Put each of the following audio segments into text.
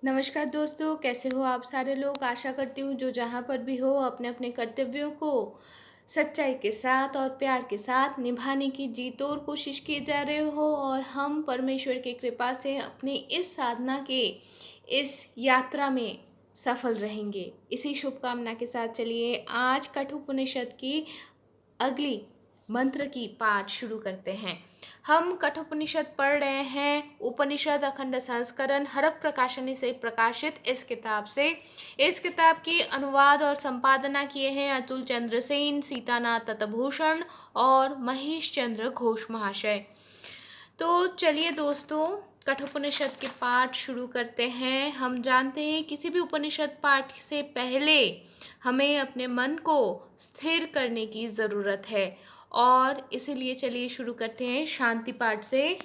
नमस्कार दोस्तों, कैसे हो आप सारे लोग। आशा करती हूँ जो जहाँ पर भी हो अपने अपने कर्तव्यों को सच्चाई के साथ और प्यार के साथ निभाने की जी तोड़ कोशिश किए जा रहे हो, और हम परमेश्वर की कृपा से अपनी इस साधना के इस यात्रा में सफल रहेंगे। इसी शुभकामना के साथ चलिए आज कठोपनिषद की अगली मंत्र की पाठ शुरू करते हैं। हम कठोपनिषद पढ़ रहे हैं। उपनिषद अखंड संस्करण हरफ प्रकाशनी से प्रकाशित इस किताब से। इस किताब की अनुवाद और संपादना किए हैं अतुल चंद्र सेन, सीतानाथ ततभूषण और महेश चंद्र घोष महाशय। तो चलिए दोस्तों, कठोपनिषद के पाठ शुरू करते हैं। हम जानते हैं किसी भी उपनिषद पाठ से पहले हमें अपने मन को स्थिर करने की ज़रूरत है, और इसीलिए चलिए शुरू करते हैं शांति पाठ से।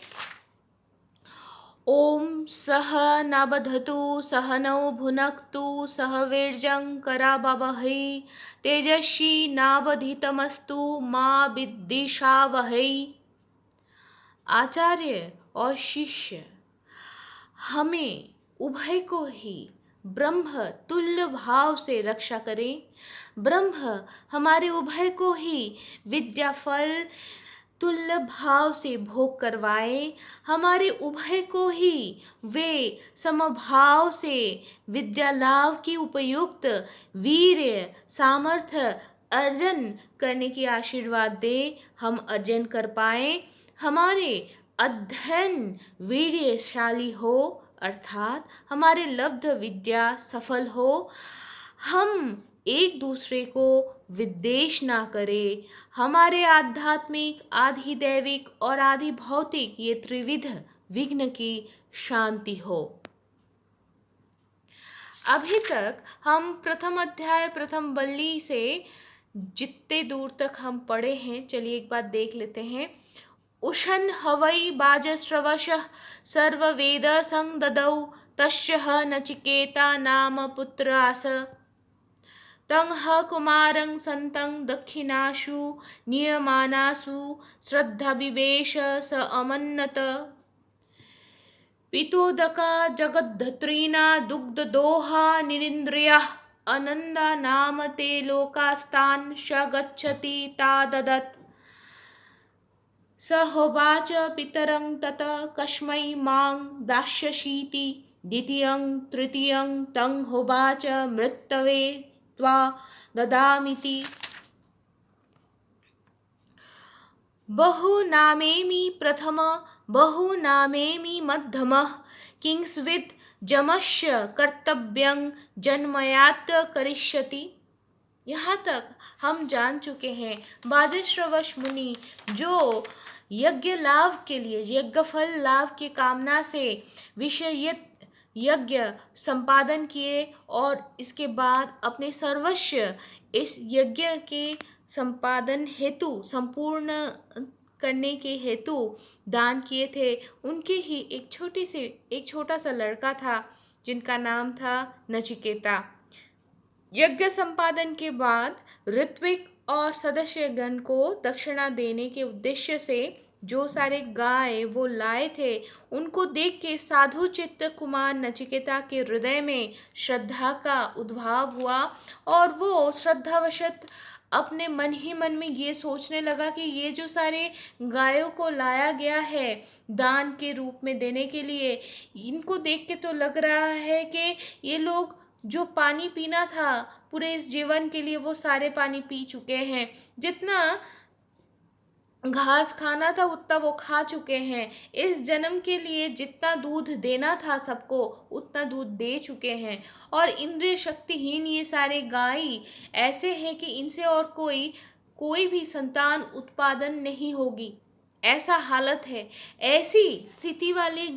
ओम सह नबधतु सह नौ भुनक्तु सह वीर्यं कराववहै तेजस्वी नावधीतमस्तु मा विद्विषावहै। आचार्य और शिष्य हमें उभय को ही ब्रह्म तुल्य भाव से रक्षा करें। ब्रह्म हमारे उभय को ही विद्या फल तुल्य भाव से भोग करवाए। हमारे उभय को ही वे समभाव से विद्या लाभ की उपयुक्त वीर्य सामर्थ्य अर्जन करने की आशीर्वाद दे। हम अर्जन कर पाए, हमारे अध्ययन वीर्यशाली हो, अर्थात हमारे लब्ध विद्या सफल हो। हम एक दूसरे को विद्वेष ना करें। हमारे आध्यात्मिक आधि दैविक और आधि भौतिक ये त्रिविध विघ्न की शांति हो। अभी तक हम प्रथम अध्याय प्रथम वल्ली से जितने दूर तक हम पढ़े हैं, चलिए एक बार देख लेते हैं। उशन हवै बाजस्रवशः सर्ववेद संददौ तस्य ह नचिकेता नाम पुत्र आस तं ह कुमारं सन्तं दक्षिणासु नियमानासु श्रद्धाविवेश स अमन्नत पितोदका जगद्धत्रीणा दुग्धदोहा निरिन्द्रियः अनन्दा नाम ते लोकास्तान् स गच्छति ता ददत्। स होवाच पितरं तत कस्मै मां दास्यसीति द्वितीयं तृतीयं तं होवाच मृतवे त्वा ददामीति। बहुनामेमि प्रथम बहुनामेमि मध्यमः किंस्वित् जमस्य कर्तव्यं जन्मयात् करिष्यति। यहाँ तक हम जान चुके हैं बाजश्रवश मुनि जो यज्ञ लाभ के लिए यज्ञ फल लाभ की कामना से विषयित यज्ञ संपादन किए, और इसके बाद अपने सर्वस्व इस यज्ञ के संपादन हेतु संपूर्ण करने के हेतु दान किए थे। उनके ही एक छोटा सा लड़का था जिनका नाम था नचिकेता। यज्ञ संपादन के बाद ऋत्विक और सदस्यगण को दक्षिणा देने के उद्देश्य से जो सारे गाय वो लाए थे, उनको देख के साधु चित्त कुमार नचिकेता के हृदय में श्रद्धा का उद्भाव हुआ, और वो श्रद्धावशत अपने मन ही मन में ये सोचने लगा कि ये जो सारे गायों को लाया गया है दान के रूप में देने के लिए, इनको देख के तो लग रहा है कि ये लोग जो पानी पीना था पूरे इस जीवन के लिए वो सारे पानी पी चुके हैं। जितना घास खाना था उतना वो खा चुके हैं। इस जन्म के लिए जितना दूध देना था सबको उतना दूध दे चुके हैं, और इंद्रिय शक्तिहीन ये सारे गाय ऐसे हैं कि इनसे और कोई भी संतान उत्पादन नहीं होगी, ऐसा हालत है। ऐसी स्थिति वाले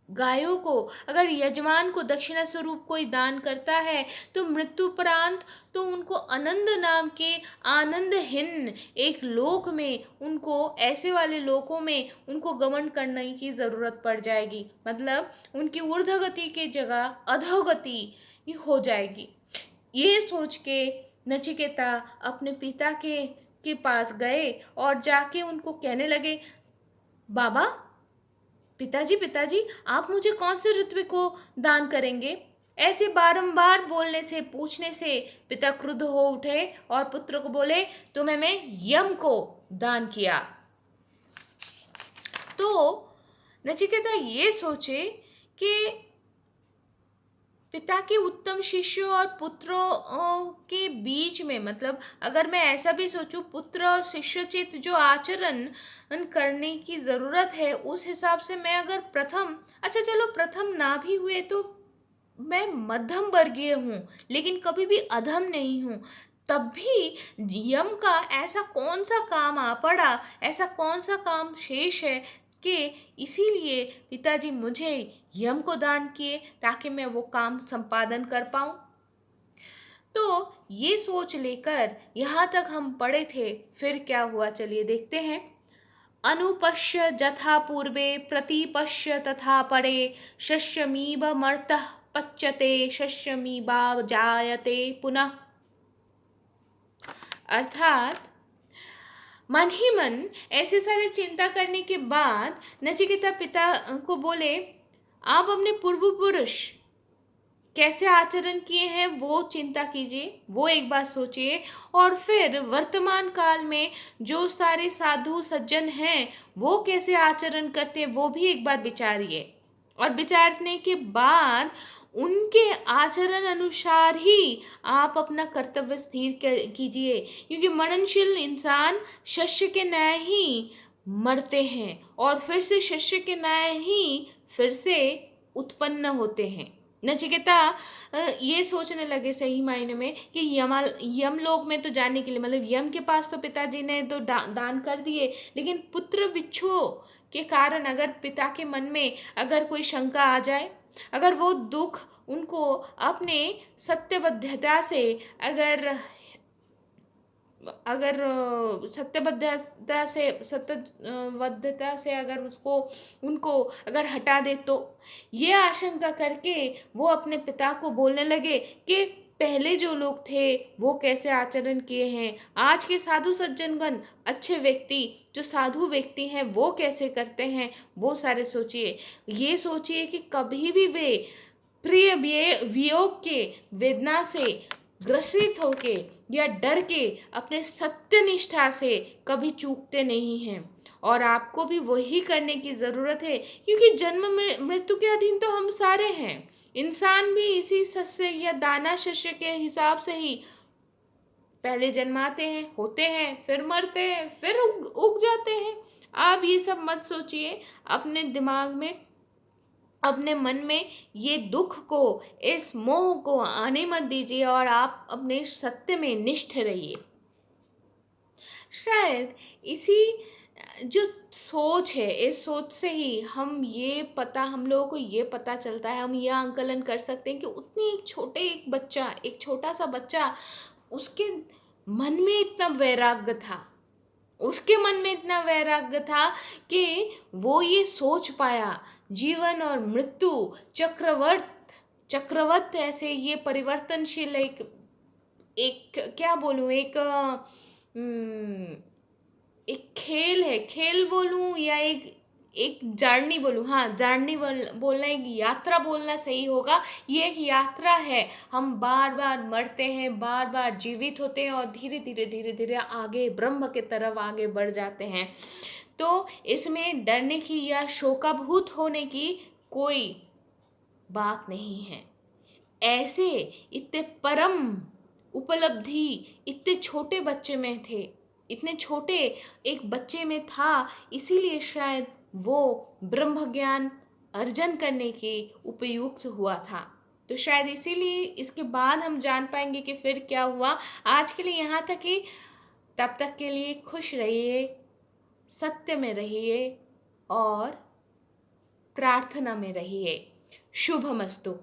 गायों को अगर यजमान को दक्षिणा स्वरूप कोई दान करता है तो मृत्युपरांत तो उनको आनंद नाम के आनंदहीन एक लोक में, उनको ऐसे वाले लोकों में उनको गमन करने की ज़रूरत पड़ जाएगी। मतलब उनकी ऊर्ध्वगति के जगह अधोगति हो जाएगी। ये सोच के नचिकेता अपने पिता के पास गए और जाके उनको कहने लगे, बाबा पिताजी पिताजी, आप मुझे कौन से ऋत्विक को दान करेंगे? ऐसे बारंबार बोलने से, पूछने से पिता क्रुद्ध हो उठे और पुत्र को बोले, तुम्हें मैं यम को दान किया। तो नचिकेता ये सोचे कि पिता के उत्तम शिष्यों और पुत्रों के बीच में, मतलब अगर मैं ऐसा भी सोचूं, पुत्र और शिष्योचित जो आचरण करने की ज़रूरत है, उस हिसाब से मैं अगर प्रथम, अच्छा चलो प्रथम ना भी हुए तो मैं मध्यम वर्गीय हूँ, लेकिन कभी भी अधम नहीं हूँ, तब भी यम का ऐसा कौन सा काम आ पड़ा, ऐसा कौन सा काम शेष है कि इसीलिए पिताजी मुझे यम को दान किए ताकि मैं वो काम संपादन कर पाऊँ। तो ये सोच लेकर यहाँ तक हम पढ़े थे, फिर क्या हुआ चलिए देखते हैं। अनुपश्य यथा पूर्वे प्रतिपश्य तथा परे, शस्यमीव मर्तः पच्यते शस्यमीवा जायते पुनः। अर्थात मन ही मन ऐसे सारे चिंता करने के बाद नचिकेता पिता को बोले, आप अपने पूर्व पुरुष कैसे आचरण किए हैं वो चिंता कीजिए, वो एक बार सोचिए, और फिर वर्तमान काल में जो सारे साधु सज्जन हैं वो कैसे आचरण करते हैं वो भी एक बार विचारिए, और विचारने के बाद उनके आचरण अनुसार ही आप अपना कर्तव्य स्थिर कीजिए, क्योंकि मननशील इंसान शस्य के न्याय ही मरते हैं और फिर से शस्य के न्याय ही फिर से उत्पन्न होते हैं। नचिकेता ये सोचने लगे सही मायने में कि यमलोक में तो जाने के लिए, मतलब यम के पास तो पिताजी ने तो दान कर दिए, लेकिन पुत्र बिच्छुओं के कारण अगर पिता के मन में अगर कोई शंका आ जाए, अगर वो दुख उनको अपने सत्यबद्धता से अगर सत्यबद्धता से अगर उसको उनको अगर हटा दे, तो ये आशंका करके वो अपने पिता को बोलने लगे कि पहले जो लोग थे वो कैसे आचरण किए हैं, आज के साधु सज्जनगण, अच्छे व्यक्ति जो साधु व्यक्ति हैं वो कैसे करते हैं, वो सारे सोचिए। ये सोचिए कि कभी भी वे प्रिय वियोग के वेदना से ग्रसित होके या डर के अपने सत्यनिष्ठा से कभी चूकते नहीं हैं, और आपको भी वही करने की ज़रूरत है, क्योंकि जन्म में मृत्यु के अधीन तो हम सारे हैं। इंसान भी इसी सस्य या दाना शस्य के हिसाब से ही पहले जन्माते हैं, होते हैं, फिर मरते हैं, फिर उग जाते हैं। आप ये सब मत सोचिए, अपने दिमाग में, अपने मन में ये दुख को, इस मोह को आने मत दीजिए, और आप अपने सत्य में निष्ठ रहिए। शायद इसी जो सोच है, इस सोच से ही हम लोगों को ये पता चलता है, हम यह आंकलन कर सकते हैं कि उतनी एक छोटा सा बच्चा, उसके मन में इतना वैराग्य था, उसके मन में इतना वैराग्य था कि वो ये सोच पाया, जीवन और मृत्यु चक्रवत ऐसे ये परिवर्तनशील एक क्या बोलूं, एक खेल है, खेल बोलूं या एक जार्नी बोलूं, हाँ जार्नी बोलना, एक यात्रा बोलना सही होगा। ये एक यात्रा है, हम बार बार मरते हैं, बार बार जीवित होते हैं और धीरे धीरे आगे ब्रह्म के तरफ आगे बढ़ जाते हैं। तो इसमें डरने की या शोकाभूत होने की कोई बात नहीं है। ऐसे इतने परम उपलब्धि इतने छोटे बच्चे में थे, इतने छोटे एक बच्चे में था, इसीलिए शायद वो ब्रह्म ज्ञान अर्जन करने के उपयुक्त हुआ था। तो शायद इसीलिए इसके बाद हम जान पाएंगे कि फिर क्या हुआ। आज के लिए यहाँ तक ही, तब तक के लिए खुश रहिए, सत्य में रहिए और प्रार्थना में रहिए। शुभमस्तु।